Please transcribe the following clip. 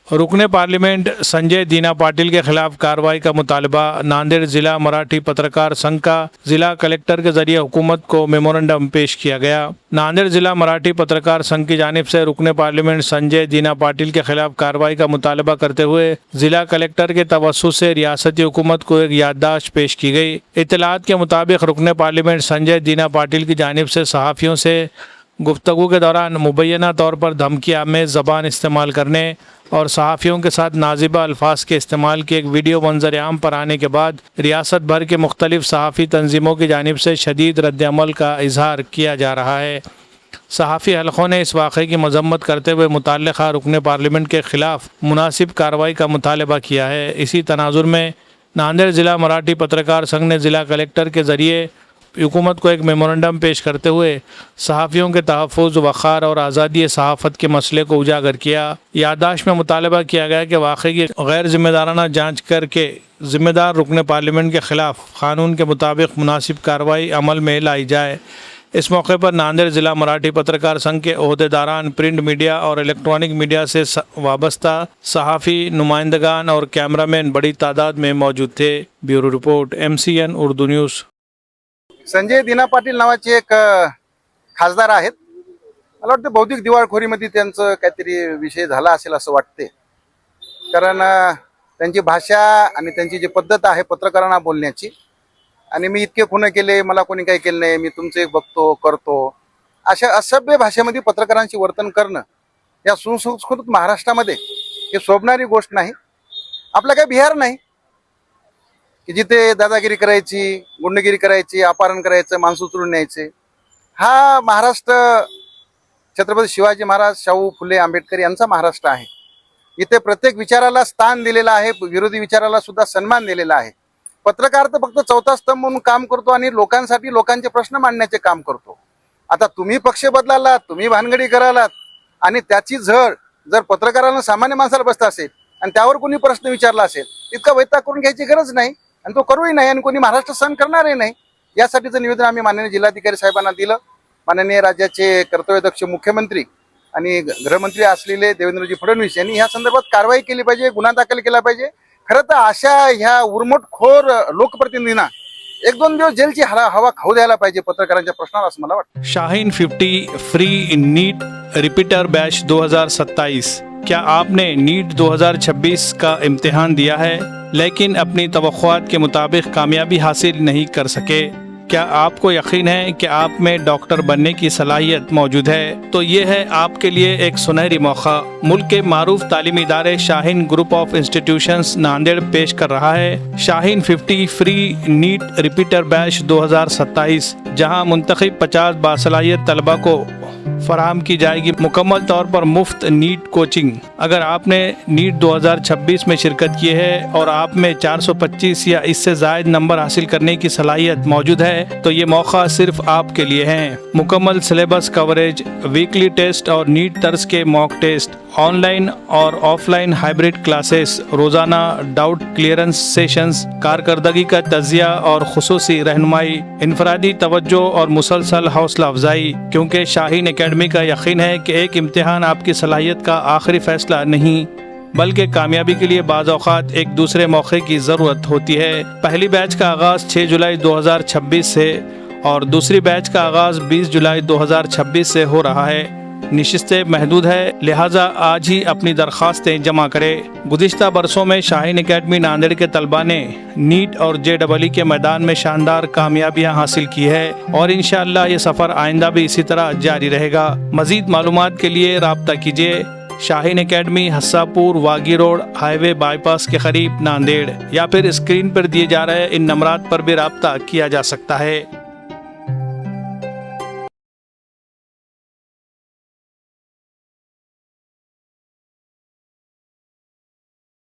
रुकने पार्लियामेंट संजय दीना पाटिल के खिलाफ कार्रवाई का मुतालबा। नांदेड़ जिला मराठी पत्रकार संघ का जिला कलेक्टर के जरिए हुकूमत को मेमोरेंडम पेश किया गया। नांदेड़ जिला मराठी पत्रकार संघ की जानिब से रुकने पार्लियामेंट संजय दीना पाटिल के खिलाफ कार्रवाई का मुतालबा करते हुए जिला कलेक्टर के तवस्सुत से रियासती हुकूमत को एक याददाश्त पेश की गई। इत्तलात के मुताबिक रुकने पार्लियामेंट संजय दीना पाटिल की जानिब से सहाफ़ियों से गुफ्तगू के दौरान मुबैना तौर पर धमकी आमेज़ ज़बान इस्तेमाल करने और सहाफ़ियों के साथ नाजिबा अल्फाज के इस्तेमाल की एक वीडियो मंजर आम पर आने के बाद रियासत भर के मुख्तलिफ सहाफ़ी तंजीमों की जानिब से शदीद रद्द-ए-अमल का इजहार किया जा रहा है। सहाफ़ी हलक़ों ने इस वाक़े की मज़म्मत करते हुए मुतल्लिक़ा रुकने पार्लियामेंट के ख़िलाफ़ मुनासिब कार्रवाई का मुतालबा किया है। इसी तनाजुर में नांदेड़ ज़िला मराठी पत्रकार संघ ने ज़िला कलेक्टर के ज़रिए हुकूमत को एक मेमोरेंडम पेश करते हुए सहाफ़ियों के तहफ़्फ़ुज़, वक़ार और आज़ादी सहाफ़त के मसले को उजागर किया। याददाश्त में मुतालबा किया गया कि वाक़े की गैर ज़िम्मेदाराना जाँच करके ज़िम्मेदार रुकने पार्लियामेंट के ख़िलाफ़ क़ानून के मुताबिक मुनासिब कार्रवाई अमल में लाई जाए। इस मौके पर नांदेड़ ज़िला मराठी पत्रकार संघ के ओहदेदारान, प्रिंट मीडिया और इलेक्ट्रॉनिक मीडिया से वाबस्ता सहाफ़ी, नुमाइंदगान और कैमरामैन बड़ी तादाद में मौजूद थे। Bureau report, MCN Urdu news. Sanjay Dina Patil नावाचे एक खासदार आहेत। मला वाटतं बौद्धिक दिवाळखोरीमध्ये त्यांचं काहीतरी विषय झाला असेल असं वाटते, कारण त्यांची भाषा आणि त्यांची जी पद्धत आहे पत्रकारांना बोलण्याची, आणि मी इतके खून केले, मला कोणी काही केलं नाही, मी तुमचे बघतो करतो, अशा असभ्य भाषेमध्ये पत्रकारांची वर्तन करणं या सुसंस्कृत महाराष्ट्रामध्ये हे शोभणारी गोष्ट नाही। आपला काही बिहार नाही की जिथे दादागिरी करायची, गुंडगिरी करायची, अपहरण करायचं, माणसं उचलून न्यायचे। हा महाराष्ट्र छत्रपती शिवाजी महाराज, शाहू फुले आंबेडकर यांचा महाराष्ट्र आहे। इथे प्रत्येक विचाराला स्थान दिलेलं आहे, विरोधी विचाराला सुद्धा सन्मान दिलेला आहे। पत्रकार तर फक्त चौथा स्तंभ म्हणून काम करतो आणि लोकांसाठी लोकांचे प्रश्न मांडण्याचे काम करतो। आता तुम्ही पक्ष बदलालात, तुम्ही भानगडी करालात आणि त्याची झळ जर पत्रकारांना, सामान्य माणसाला बसत असेल आणि त्यावर कोणी प्रश्न विचारला असेल, इतका वैताग करून घ्यायची गरज नाही आणि तो करूही नाही आणि कोणी महाराष्ट्र सहन करणारही नाही। यासाठीचं निवेदन आम्ही माननीय जिल्हाधिकारी साहेबांना दिलं। माननीय राज्याचे कर्तव्यदक्ष मुख्यमंत्री आणि गृहमंत्री असलेले देवेंद्रजी फडणवीस यांनी ह्या संदर्भात कारवाई केली पाहिजे, गुन्हा दाखल केला पाहिजे। खरं तर अशा ह्या उर्मटखोर लोकप्रतिनिधींना एक दोन दिवस जेलची हवा खाऊ द्यायला पाहिजे पत्रकारांच्या प्रश्नावर, असं मला वाटतं। Shaheen 50 free NEET repeater batch 2027। क्या आपने नीट 2026 का इम्तिहान दिया है लेकिन अपनी तवक्कुआत के मुताबिक कामयाबी हासिल नहीं कर सके? क्या आपको यकीन है कि आप में डॉक्टर बनने की सलाहियत मौजूद है? तो ये है आपके लिए एक सुनहरी मौका। मुल्क के मारूफ तालीमी इदारे Shaheen group of institutions Nanded पेश कर रहा है Shaheen 50 free NEET repeater batch 2027, जहां मुंतखब 50 बासलाहियत तलबा को फराहम की जाएगी मुकम्मल तौर पर मुफ्त नीट कोचिंग। अगर आपने नीट 2026 में शिरकत की है और आप में 425 या इससे ज़ायद नंबर हासिल करने की सलाहियत मौजूद है तो ये मौका सिर्फ आपके लिए है। मुकम्मल सिलेबस कवरेज, वीकली टेस्ट और नीट तर्ज के मॉक टेस्ट, ऑनलाइन और ऑफलाइन हाइब्रिड क्लासेस, रोज़ाना डाउट क्लियरेंस सेशंस, कारकर्दगी का तज़िया और खुसूसी रहनुमाई, इनफरादी तवज्जो और मुसलसल हौसला अफजाई। क्योंकि शाहीन एकेडमी का यकीन है कि एक इम्तिहान आपकी सलाहियत का आखिरी फैसला नहीं, बल्कि कामयाबी के लिए बाज़ औक़ात एक दूसरे मौके की ज़रूरत होती है। पहली बैच का आगाज़ 6 जुलाई 2026 से और दूसरी बैच का आगाज़ 20 जुलाई 2026 से हो रहा है। नशिस्तें महदूद है, लिहाजा आज ही अपनी दरख्वास्तें जमा करें। गुज़िश्ता बरसों में शाहीन एकेडमी नांदेड़ के तलबा ने नीट और JEE के मैदान में शानदार कामयाबियां हासिल की है और इंशाअल्लाह ये सफ़र आइंदा भी इसी तरह जारी रहेगा। मज़ीद मालूमात के लिए राब्ता कीजिए Shaheen academy, हस्सापुर, वागी road, highway bypass के करीब नांदेड़, या फिर स्क्रीन पर दिए जा रहे इन नंबरात पर भी राब्ता किया जा सकता है।